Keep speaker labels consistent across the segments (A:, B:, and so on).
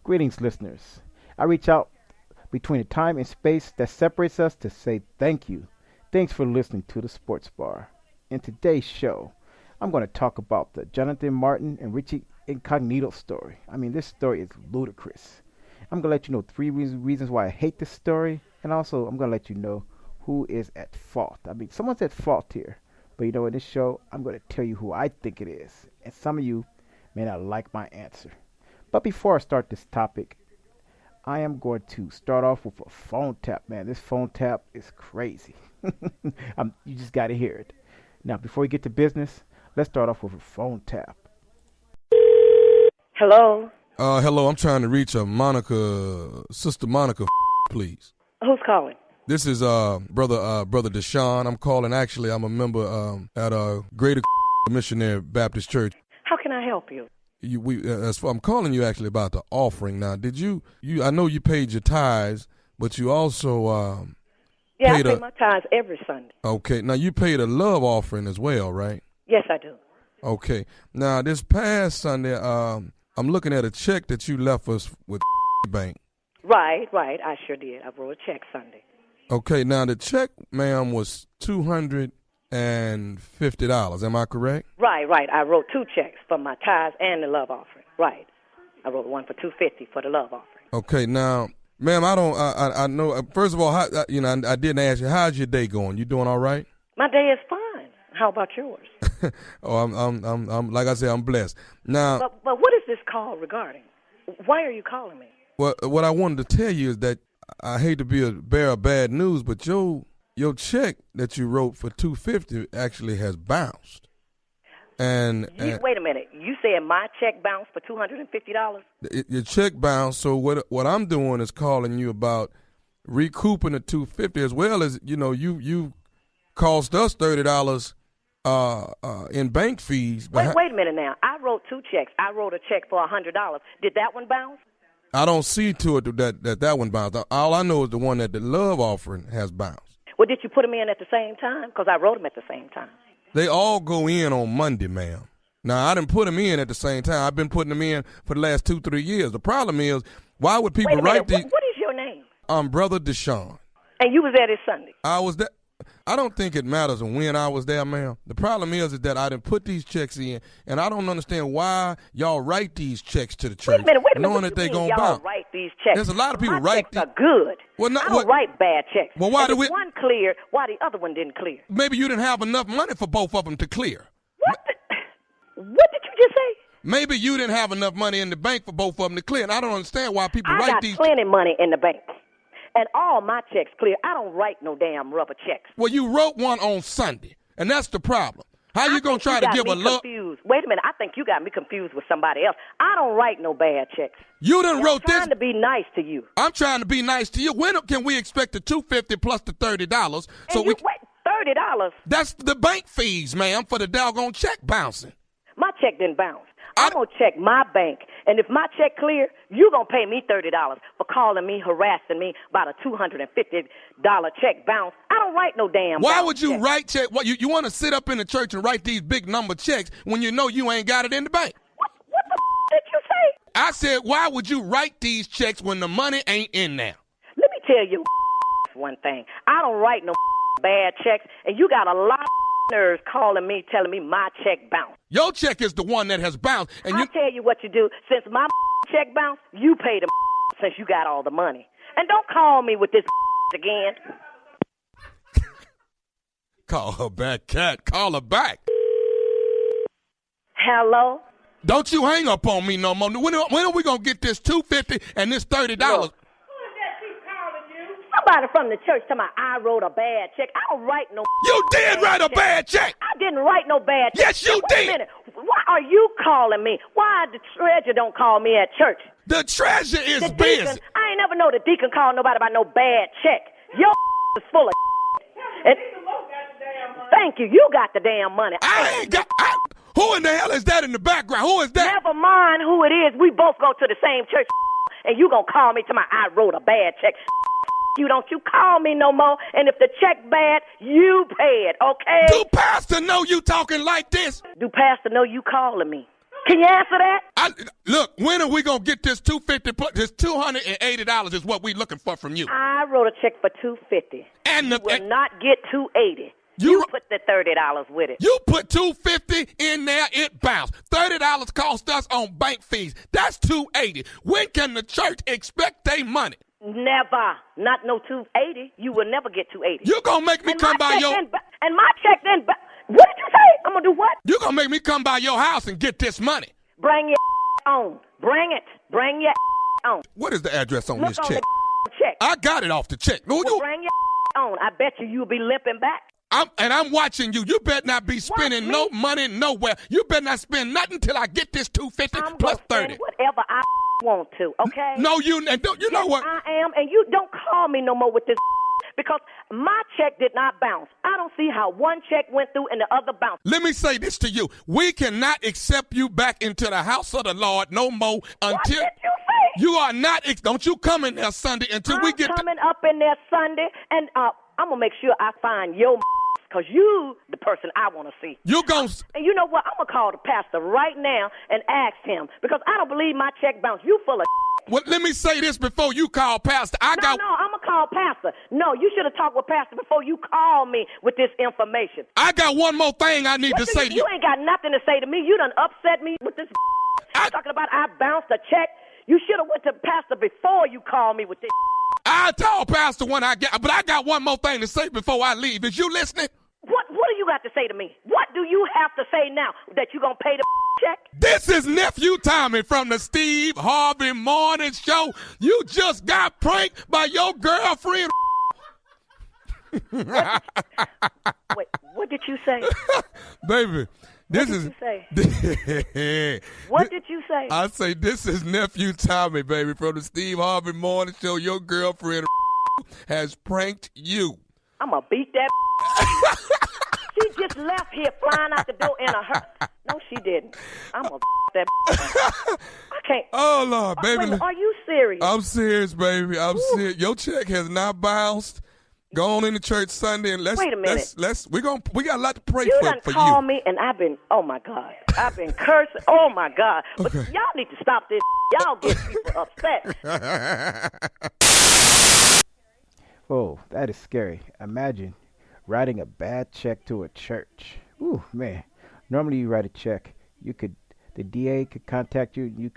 A: Greetings, listeners. I reach out between the time and space that separates us to say thank you. Thanks for listening to the Sports Bar. In today's show, I'm going to talk about the Johnathan Martin and Richie Incognito story. I mean, this story is ludicrous. I'm going to let you know three reasons why I hate this story, and also I'm going to let you know who is at fault. I mean, someone's at fault here. But you know, in this show, I'm going to tell you who I think it is. And some of you may not like my answer. But before I start this topic, I am going to start off with a phone tap, man. This phone tap is crazy. You just got to hear it. Now, before we get to business, let's start off with a phone tap.
B: Hello?
C: Hello, I'm trying to reach Sister Monica, please.
B: Who's calling?
C: This is brother Deshaun. I'm calling. Actually, I'm a member at Greater Missionary Baptist Church.
B: How can I help you?
C: I'm calling you actually about the offering. Now, did you? I know you paid your tithes, but you also
B: yeah, I pay my tithes every Sunday.
C: Okay. Now you paid a love offering as well, right?
B: Yes, I do.
C: Okay. Now this past Sunday, I'm looking at a check that you left us with bank.
B: Right. I sure did. I wrote a check Sunday.
C: Okay. Now the check, ma'am, was $250. Am I correct?
B: Right. I wrote two checks for my tithes and the love offering. Right. I wrote one for $250 for the love offering.
C: Okay. Now, ma'am, I know. First of all, I didn't ask you. How's your day going? You doing all right?
B: My day is fine. How about yours?
C: Oh, I'm like I said, I'm blessed. Now,
B: but what is this call regarding? Why are you calling me?
C: Well, what I wanted to tell you is that I hate to be a bearer of bad news, but your check that you wrote for $250 actually has bounced. And
B: wait a minute. You said my check bounced for $250?
C: Your check bounced. So what I'm doing is calling you about recouping the $250, as well as you cost us $30 in bank fees.
B: Wait a minute now. I wrote two checks. I wrote a check for $100. Did that one bounce?
C: I don't see to it that one bounced. All I know is the one that the love offering has bounced.
B: Well, did you put them in at the same time? Because I wrote them at the same time.
C: They all go in on Monday, ma'am. Now, I didn't put them in at the same time. I've been putting them in for the last 2-3 years. The problem is, why would people write these?
B: What is your name?
C: I'm Brother Deshaun.
B: And you was there this Sunday?
C: I was there. I don't think it matters when I was there, ma'am. The problem is that I didn't put these checks in, and I don't understand why y'all write these checks to the church,
B: wait a minute.
C: knowing that they're going to bounce.
B: Y'all write these checks.
C: There's a lot of people
B: My
C: write
B: checks are good.
C: Well,
B: I don't write bad checks.
C: Well, why
B: and
C: do
B: if one cleared, why the other one didn't clear?
C: Maybe you didn't have enough money for both of them to clear.
B: What did you just say?
C: Maybe you didn't have enough money in the bank for both of them to clear, and I don't understand why people write these.
B: I got plenty money in the bank. And all my checks clear. I don't write no damn rubber checks.
C: Well, you wrote one on Sunday, and that's the problem. How you going to try to give a look?
B: Wait a minute. I think you got me confused with somebody else. I don't write no bad checks.
C: You done wrote this.
B: I'm trying to be nice to you.
C: I'm trying to be nice to you. When can we expect the $250 plus the $30?
B: So wait, $30?
C: That's the bank fees, ma'am, for the doggone check bouncing.
B: My check didn't bounce. I'm going to check my bank, and if my check clear, you're going to pay me $30 for calling me, harassing me about a $250 check bounce. I don't write no damn
C: Why would you write check? What, you want to sit up in the church and write these big number checks when you know you ain't got it in the bank?
B: What the did you say?
C: I said, why would you write these checks when the money ain't in there?
B: Let me tell you one thing. I don't write no bad checks, and you got a lot of nerves calling me, telling me my check bounced.
C: Your check is the one that has bounced. And
B: I'll tell you what you do. Since my check bounced, you pay the since you got all the money. And don't call me with this again.
C: Call her back, cat. Call her back.
B: Hello?
C: Don't you hang up on me no more. When are we going to get this $250 and this $30?
B: Look. Somebody from the church told me I wrote a bad check. I don't write no.
C: You did write a bad check.
B: I didn't write no bad check.
C: Yes, you did.
B: Wait a minute. Why are you calling me? Why the treasurer don't call me at church?
C: The treasurer is
B: the
C: busy.
B: Deacon, I ain't never know the deacon called nobody about no bad check. Your is full of and, thank you. You got the damn money.
C: I ain't got. Who in the hell is that in the background? Who is that?
B: Never mind who it is. We both go to the same church, and you gonna call me to my I wrote a bad check. You don't you call me no more, and if the check bad, you pay it, okay?
C: Do Pastor know you talking like this?
B: Do Pastor know you calling me? Can you answer that?
C: Look, when are we gonna get this $250? This $280 is what we looking for from you.
B: I wrote a check for $250.
C: And
B: you will not get $280. You put the $30 with it.
C: You put $250 in there, it bounced. $30 cost us on bank fees. That's $280. When can the church expect their money?
B: Never. Not no $280. You will never get $280.
C: You gonna make me come by your...
B: And my check then... What did you say? I'm gonna do what?
C: You gonna make me come by your house and get this money.
B: Bring your on. Bring it. Bring your on.
C: What is the address on
B: Look
C: this
B: on
C: check?
B: The check.
C: I got it off the check. No,
B: well, bring your on. I bet you'll be limping back.
C: I'm watching you. You better not be spending no money nowhere. You better not spend nothing till I get this $250 plus $30.
B: Whatever I want to, okay?
C: No, you know what?
B: I am, and you don't call me no more with this because my check did not bounce. I don't see how one check went through and the other bounced.
C: Let me say this to you. We cannot accept you back into the house of the Lord no more until...
B: What did you say?
C: You are not... Don't you come in there Sunday until we get...
B: I'm coming up in there Sunday, and I'm going to make sure I find your because you the person I want to see.
C: You gon'
B: And you know what? I'm going to call the pastor right now and ask him because I don't believe my check bounced. You full of
C: Well, let me say this before you call pastor.
B: No, I'm going to call pastor. No, you should have talked with pastor before you call me with this information.
C: I got one more thing I need to say to you.
B: You ain't got nothing to say to me. You done upset me with this talking about I bounced a check. You should have went to pastor before you called me with this.
C: I'll tell pastor when I get, but I got one more thing to say before I leave. Is you listening?
B: What do you got to say to me? What do you have to say now that you going to pay the check?
C: This is Nephew Tommy from the Steve Harvey Morning Show. You just got pranked by your girlfriend.
B: Wait, what did you say?
C: Baby, this
B: is... What did you say? What did you say?
C: I say this is Nephew Tommy, baby, from the Steve Harvey Morning Show. Your girlfriend has pranked you.
B: I'm going to beat that. She just left here flying out the door in a hearse. No, she didn't. I'm going to that. I can't.
C: Oh, Lord, baby.
B: Wait, are you serious?
C: I'm serious, baby. I'm serious. Your check has not bounced. Go on into church Sunday and let's...
B: Wait a minute.
C: We got a lot to pray
B: for you.
C: You
B: done called me and I've been, oh, my God. I've been cursing. Oh, my God. But
C: okay.
B: Y'all need to stop this. Y'all get people upset.
A: Oh, that is scary. Imagine writing a bad check to a church. Ooh, man. Normally you write a check, the DA could contact you,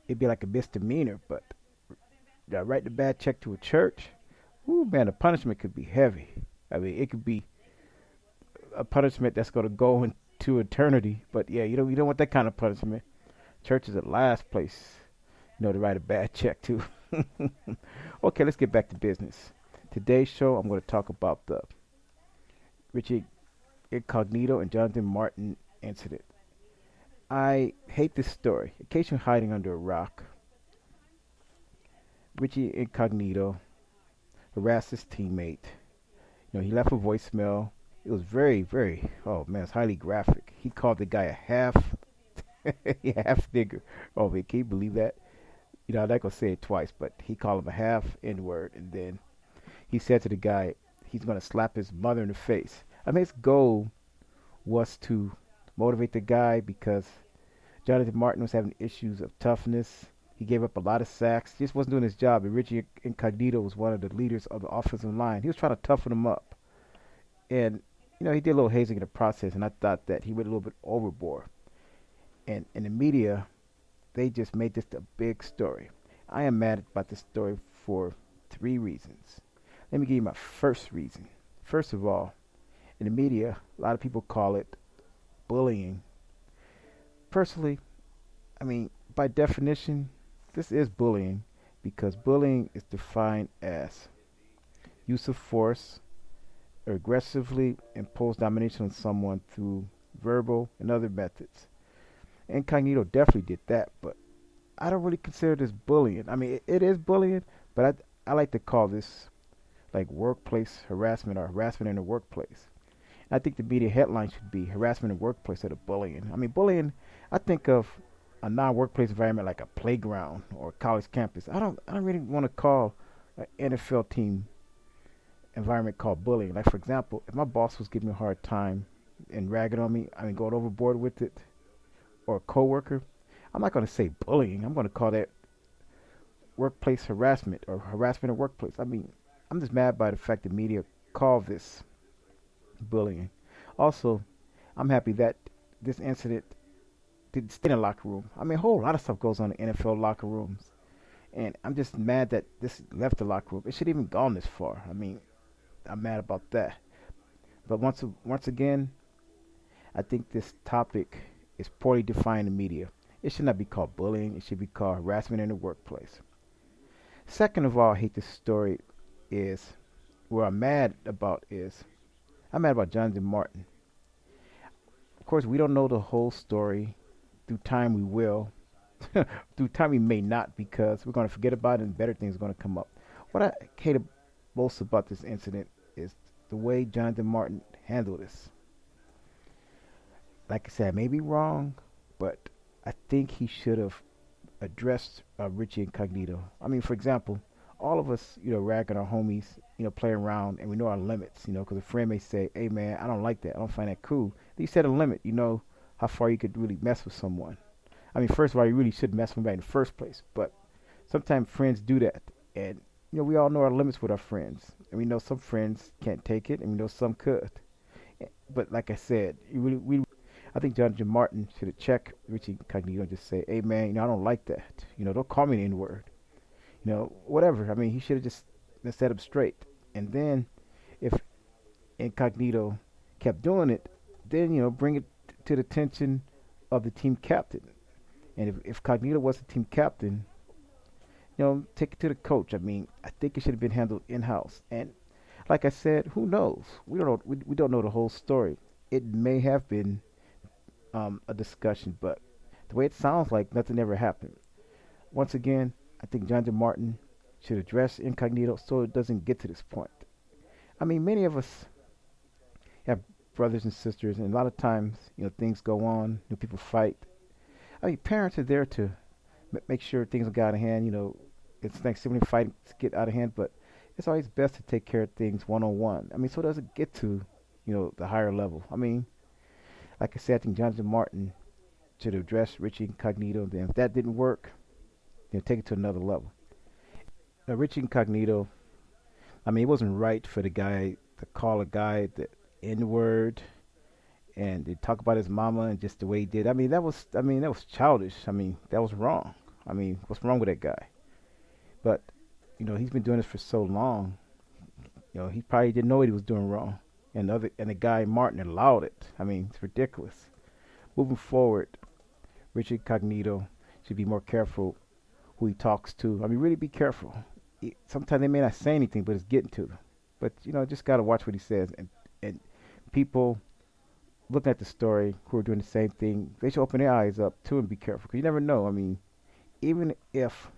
A: it'd be like a misdemeanor, but writing a bad check to a church, ooh, man, the punishment could be heavy. I mean, it could be a punishment that's going to go into eternity, but yeah, you don't want that kind of punishment. Church is the last place, to write a bad check to. Okay, let's get back to business. Today's show, I'm going to talk about the Richie Incognito and Johnathan Martin incident. I hate this story. In case you're hiding under a rock, Richie Incognito harassed his teammate. He left a voicemail. It was very, very, oh man, it's highly graphic. He called the guy a half nigger. Oh man, can you believe that? I'm not going to say it twice, but he called him a half N-word, and then he said to the guy he's going to slap his mother in the face. I mean, his goal was to motivate the guy because Johnathan Martin was having issues of toughness. He gave up a lot of sacks. Just wasn't doing his job. And Richie Incognito was one of the leaders of the offensive line. He was trying to toughen him up. And, he did a little hazing in the process, and I thought that he went a little bit overboard. And in the media, they just made this a big story. I am mad about this story for 3 reasons. Let me give you my first reason. First of all, in the media, a lot of people call it bullying. Personally, I mean, by definition, this is bullying because bullying is defined as use of force or aggressively impose domination on someone through verbal and other methods. Incognito definitely did that, but I don't really consider this bullying. I mean, it is bullying, but I like to call this like workplace harassment or harassment in the workplace. I think the media headline should be harassment in the workplace instead of bullying. I mean, bullying, I think of a non-workplace environment like a playground or a college campus. I don't really want to call an NFL team environment called bullying. Like, for example, if my boss was giving me a hard time and ragging on me, going overboard with it, or a coworker, I'm not going to say bullying. I'm going to call that workplace harassment or harassment at workplace. I mean, I'm just mad by the fact the media call this bullying. Also, I'm happy that this incident didn't stay in the locker room. I mean, a whole lot of stuff goes on in NFL locker rooms. And I'm just mad that this left the locker room. It should have even gone this far. I mean, I'm mad about that. But once again, I think this topic is poorly defined in the media. It should not be called bullying. It should be called harassment in the workplace. Second of all, I hate this story is where I'm mad about is I'm mad about Johnathan Martin. Of course, we don't know the whole story. Through time, we will. Through time, we may not because we're going to forget about it and better things are going to come up. What I hate most about this incident is the way Johnathan Martin handled this. Like I said, I may be wrong, but I think he should have addressed Richie Incognito. I mean, for example, all of us, ragging our homies, playing around, and we know our limits, because a friend may say, hey, man, I don't like that. I don't find that cool. Then you set a limit, how far you could really mess with someone. I mean, first of all, you really shouldn't mess with anybody in the first place, but sometimes friends do that. And, we all know our limits with our friends. And we know some friends can't take it, and we know some could. But like I said, I think Johnathan Martin should have checked Richie Incognito and just say, hey, man, I don't like that. Don't call me the N-word. Whatever. I mean, he should have just set up straight. And then if Incognito kept doing it, then, bring it to the attention of the team captain. And if Cognito was the team captain, take it to the coach. I mean, I think it should have been handled in-house. And like I said, who knows? We don't know the whole story. It may have been a discussion, but the way it sounds like nothing ever happened. Once again, I think Johnathan Martin should address Incognito so it doesn't get to this point. I mean, many of us have brothers and sisters, and a lot of times, things go on, people fight. I mean, parents are there to make sure things don't get out of hand. It's like sibling fights get out of hand, but it's always best to take care of things one-on-one. I mean, so it doesn't get to, the higher level. I mean, like I said, I think Johnathan Martin should address Richie Incognito. Then if that didn't work, take it to another level. Now, Richie Incognito, I mean, it wasn't right for the guy to call a guy the N-word and they talk about his mama and just the way he did. I mean, that was childish. I mean, that was wrong. I mean, what's wrong with that guy? But, he's been doing this for so long. He probably didn't know what he was doing wrong. And the guy Martin allowed it. I mean, it's ridiculous. Moving forward, Richie Incognito should be more careful who he talks to. I mean, really be careful. Sometimes they may not say anything, but it's getting to them. But, just got to watch what he says. And people looking at the story who are doing the same thing, they should open their eyes up, too, and be careful. Because you never know. I mean, even if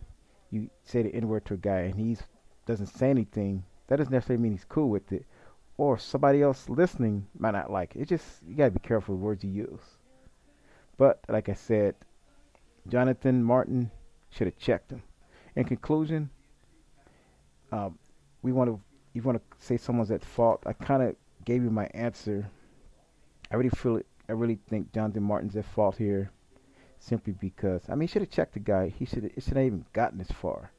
A: you say the N-word to a guy and he doesn't say anything, that doesn't necessarily mean he's cool with it. Or somebody else listening might not like it. It's just, you got to be careful with words you use. But, like I said, Johnathan Martin should have checked him. In conclusion, you want to say someone's at fault. I kind of gave you my answer. I really think Johnathan Martin's at fault here, simply because he should have checked the guy. It should have even gotten this far.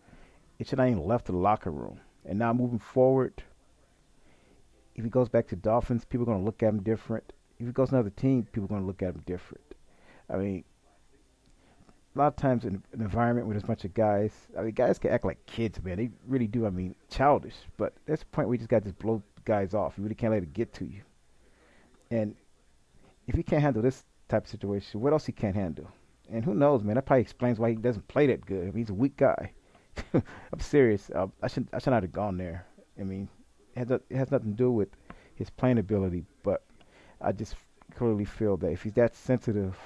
A: It should have even left the locker room. And now moving forward, if he goes back to Dolphins, people are going to look at him different. If he goes to another team, people are going to look at him different. I mean, a lot of times in an environment where there's a bunch of guys, guys can act like kids, man. They really do. Childish. But there's a point where you just got to just blow guys off. You really can't let it get to you. And if he can't handle this type of situation, what else he can't handle? And who knows, man? That probably explains why he doesn't play that good. He's a weak guy. I'm serious. I should not have gone there. I mean, it has nothing to do with his playing ability, but I just clearly feel that if he's that sensitive,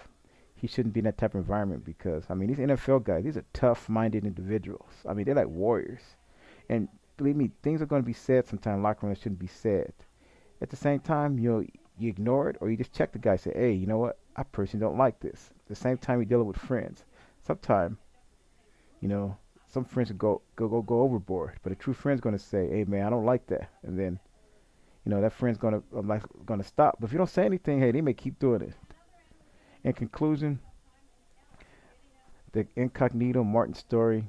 A: he shouldn't be in that type of environment because, these NFL guys, these are tough-minded individuals. They're like warriors. And believe me, things are going to be said sometimes in the locker room that shouldn't be said. At the same time, you ignore it or you just check the guy and say, hey, you know what? I personally don't like this. At the same time, you're dealing with friends. Sometimes, some friends go overboard, but a true friend's going to say, hey, man, I don't like that. And then, that friend's going to stop. But if you don't say anything, hey, they may keep doing it. In conclusion, the Incognito Martin story.